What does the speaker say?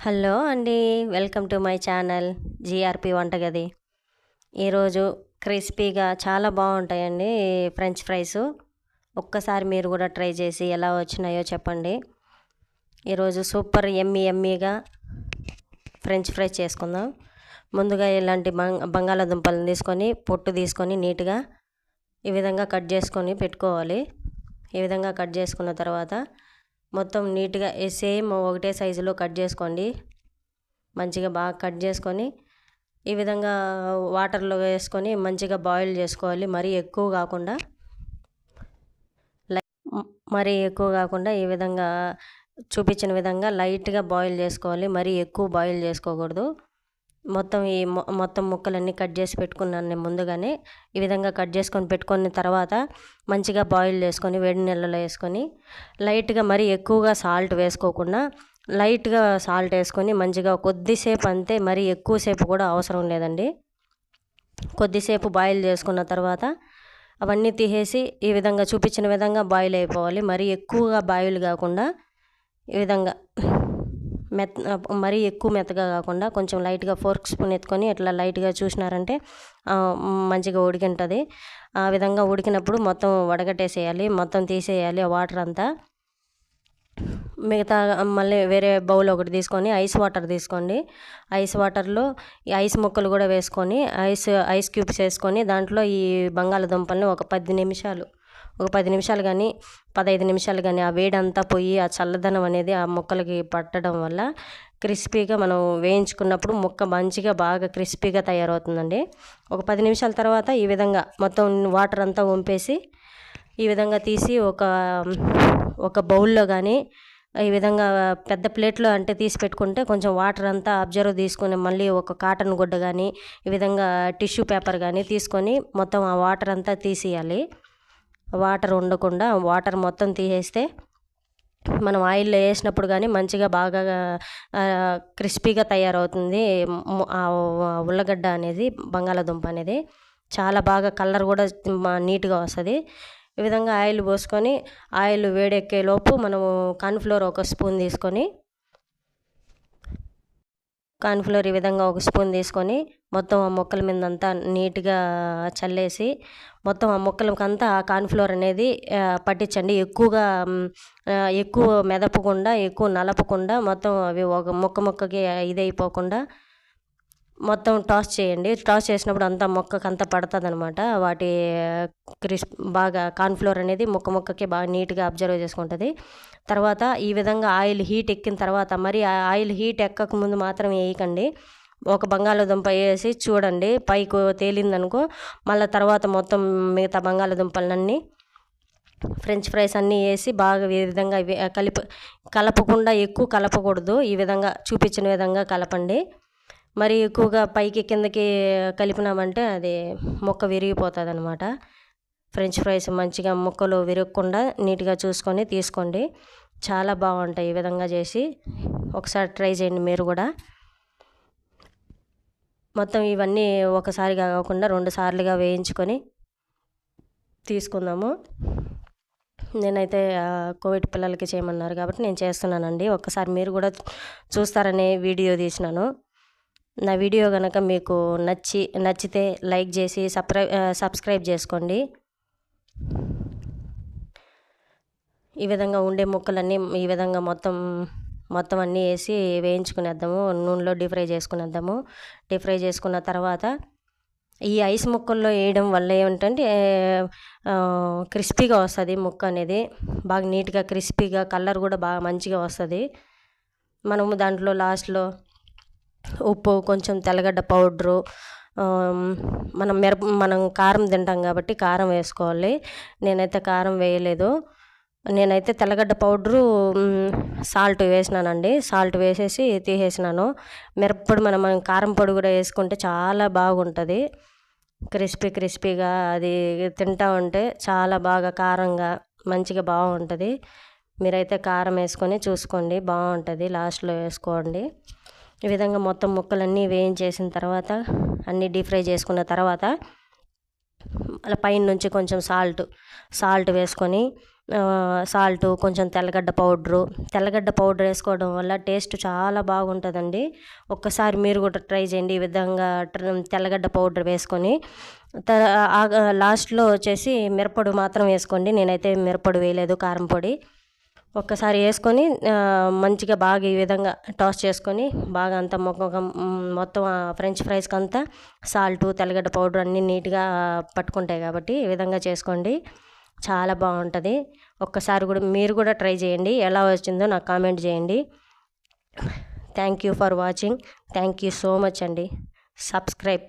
Hello అండి. Welcome to my channel GRP వంటగది. ఈరోజు క్రిస్పీగా చాలా బాగుంటాయండి ఫ్రెంచ్ ఫ్రైస్. ఒక్కసారి మీరు కూడా ట్రై చేసి ఎలా వచ్చినాయో చెప్పండి. ఈరోజు సూపర్ ఎమ్మీగా ఫ్రెంచ్ ఫ్రై చేసుకుందాం. ముందుగా ఇలాంటి బంగాళాదుంపలను తీసుకొని పొట్టు తీసుకొని నీట్గా ఈ విధంగా కట్ చేసుకొని పెట్టుకోవాలి. ఈ విధంగా కట్ చేసుకున్న తర్వాత మొత్తం నీట్గా సేమ్ ఒకటే సైజులో కట్ చేసుకోండి. మంచిగా బాగా కట్ చేసుకొని ఈ విధంగా వాటర్లో వేసుకొని మంచిగా బాయిల్ చేసుకోవాలి. మరీ ఎక్కువ కాకుండా ఈ విధంగా చూపించిన విధంగా లైట్గా బాయిల్ చేసుకోవాలి. మరీ ఎక్కువ బాయిల్ చేసుకోకూడదు. మొత్తం ముక్కలన్నీ కట్ చేసి పెట్టుకున్నాను నేను ముందుగానే. ఈ విధంగా కట్ చేసుకొని పెట్టుకున్న తర్వాత మంచిగా బాయిల్ చేసుకొని వేడి నీళ్ళలో వేసుకొని లైట్గా మరీ ఎక్కువగా సాల్ట్ వేసుకోకుండా లైట్గా సాల్ట్ వేసుకొని మంచిగా కొద్దిసేపు అంతే, మరీ ఎక్కువసేపు కూడా అవసరం లేదండి. కొద్దిసేపు బాయిల్ చేసుకున్న తర్వాత అవన్నీ తీసేసి ఈ విధంగా చూపించిన విధంగా బాయిల్ అయిపోవాలి. మరీ ఎక్కువగా బాయిల్ కాకుండా ఈ విధంగా మరీ ఎక్కువ మెత్తగా కాకుండా కొంచెం లైట్గా ఫోర్క్ స్పూన్ ఎత్తుకొని ఇట్లా లైట్గా చూసినారంటే మంచిగా ఉడికింటుంది. ఆ విధంగా ఉడికినప్పుడు మొత్తం వడగట్టేసేయాలి, మొత్తం తీసేయాలి ఆ వాటర్ అంతా. మిగతా మళ్ళీ వేరే బౌల్ ఒకటి తీసుకొని ఐస్ వాటర్ తీసుకోండి. ఐస్ వాటర్లో ఈ ఐస్ ముక్కలు కూడా వేసుకొని ఐస్ క్యూబ్స్ వేసుకొని దాంట్లో ఈ బంగాళాదుంపల్ని ఒక 10 నిమిషాలు కానీ 15 నిమిషాలు కానీ ఆ వేడంతా పోయి ఆ చల్లదనం అనేది ఆ ముక్కలకి పట్టడం వల్ల క్రిస్పీగా మనం వేయించుకున్నప్పుడు ముక్క మంచిగా బాగా క్రిస్పీగా తయారవుతుందండి. ఒక 10 నిమిషాల తర్వాత ఈ విధంగా మొత్తం వాటర్ అంతా వంపేసి ఈ విధంగా తీసి ఒక బౌల్లో కానీ ఈ విధంగా పెద్ద ప్లేట్లో అంటే తీసి పెట్టుకుంటే కొంచెం వాటర్ అంతా అబ్జర్వ్ తీసుకుని మళ్ళీ ఒక కాటన్ గుడ్డ కానీ ఈ విధంగా టిష్యూ పేపర్ కానీ తీసుకొని మొత్తం ఆ వాటర్ అంతా తీసేయాలి. వాటర్ ఉండకుండా వాటర్ మొత్తం తీసేస్తే మనం ఆయిల్లో వేసినప్పుడు కానీ మంచిగా బాగా క్రిస్పీగా తయారవుతుంది. ఉల్లగడ్డ అనేది బంగాళాదుంప అనేది చాలా బాగా కలర్ కూడా నీట్గా వస్తుంది. ఈ విధంగా ఆయిల్ పోసుకొని ఆయిల్ వేడెక్కేలోపు మనము కార్న్ఫ్లోర్ ఒక స్పూన్ తీసుకొని కార్న్ఫ్లోర్ ఈ విధంగా ఒక స్పూన్ తీసుకొని మొత్తం ఆ ముక్కల మీద అంతా నీట్గా చల్లేసి మొత్తం ఆ ముక్కలకంతా ఆ కార్న్ఫ్లోర్ అనేది పట్టించండి. ఎక్కువ మెదపకుండా ఎక్కువ నలపకుండా మొత్తం అవి ఒక ముక్కకి ఇదైపోకుండా మొత్తం టాస్ చేయండి. టాస్ చేసినప్పుడు అంతా మొక్కకంతా పడుతుంది అనమాట. వాటి బాగా కార్న్ఫ్లోర్ అనేది ముక్కకి బాగా నీట్గా అబ్జర్వ్ చేసుకుంటుంది. తర్వాత ఈ విధంగా ఆయిల్ హీట్ ఎక్కిన తర్వాత మరి ఆయిల్ హీట్ ఎక్కక ముందు మాత్రం వేయకండి. ఒక బంగాళాదుంప వేసి చూడండి, పైకి తేలిందనుకో మళ్ళీ తర్వాత మొత్తం మిగతా బంగాళాదుంపలన్నీ ఫ్రెంచ్ ఫ్రైస్ అన్నీ వేసి బాగా ఈ విధంగా కలపకుండా ఎక్కువ కలపకూడదు. ఈ విధంగా చూపించిన విధంగా కలపండి. మరి ఎక్కువగా పైకి కిందకి కలిపినామంటే అది ముక్క విరిగిపోతుంది అనమాట. ఫ్రెంచ్ ఫ్రైస్ మంచిగా ముక్కలు విరగకుండా నీట్గా చూసుకొని తీసుకోండి. చాలా బాగుంటాయి. ఈ విధంగా చేసి ఒకసారి ట్రై చేయండి మీరు కూడా. మొత్తం ఇవన్నీ ఒకసారిగా కాకుండా 2 సార్లుగా వేయించుకొని తీసుకుందాము. నేనైతే కోవిడ్ పిల్లలకి చేయమన్నారు కాబట్టి నేను చేస్తున్నానండి. ఒక్కసారి మీరు కూడా చూస్తారనే వీడియో తీసినాను. నా వీడియో కనుక మీకు నచ్చితే లైక్ చేసి సబ్స్క్రైబ్ చేసుకోండి. ఈ విధంగా ఉండే ముక్కలన్నీ ఈ విధంగా మొత్తం అన్నీ వేసి వేయించుకునేద్దాము. నూనెలో డీప్ ఫ్రై చేసుకున్న తర్వాత ఈ ఐస్ ముక్కల్లో వేయడం వల్ల ఏమిటంటే క్రిస్పీగా వస్తుంది ముక్క అనేది. బాగా నీట్గా క్రిస్పీగా కలర్ కూడా బాగా మంచిగా వస్తుంది. మనము దాంట్లో లాస్ట్లో ఉప్పు, కొంచెం తెల్లగడ్డ పౌడరు, మనం కారం తింటాం కాబట్టి కారం వేసుకోవాలి. నేనైతే కారం వేయలేదు. నేనైతే తెల్లగడ్డ పౌడరు, సాల్ట్ వేసినానండి. సాల్ట్ వేసేసి తీసేసినాను. మిరప్పొడి మనం కారం పొడి కూడా వేసుకుంటే చాలా బాగుంటుంది. క్రిస్పీగా అది తింటా ఉంటే చాలా బాగా కారంగా మంచిగా బాగుంటుంది. మీరైతే కారం వేసుకొని చూసుకోండి, బాగుంటుంది. లాస్ట్లో వేసుకోండి. ఈ విధంగా మొత్తం ముక్కలన్నీ వేయించేసిన తర్వాత అన్నీ డీప్ ఫ్రై చేసుకున్న తర్వాత అలా పైన నుంచి కొంచెం సాల్ట్ వేసుకొని సాల్టు, కొంచెం తెల్లగడ్డ పౌడర్ వేసుకోవడం వల్ల టేస్ట్ చాలా బాగుంటుందండి. ఒక్కసారి మీరు కూడా ట్రై చేయండి ఈ విధంగా తెల్లగడ్డ పౌడర్ వేసుకొని. లాస్ట్లో వచ్చేసి మిరప్పొడి మాత్రం వేసుకోండి. నేనైతే మిరప్పొడి వేయలేదు, కారం పొడి. ఒక్కసారి వేసుకొని మంచిగా బాగా ఈ విధంగా టాస్ చేసుకొని బాగా అంతా మొత్తం ఫ్రెంచ్ ఫ్రైస్కి అంతా సాల్టు, తెల్లగడ్డ పౌడర్ అన్నీ నీట్గా పట్టుకుంటాయి కాబట్టి ఈ విధంగా చేసుకోండి. చాలా బాగుంటుంది. ఒక్కసారి కూడా మీరు కూడా ట్రై చేయండి. ఎలా వచ్చిందో నాకు కామెంట్ చేయండి. Thank you for watching. Thank you so much అండి. సబ్స్క్రైబ్.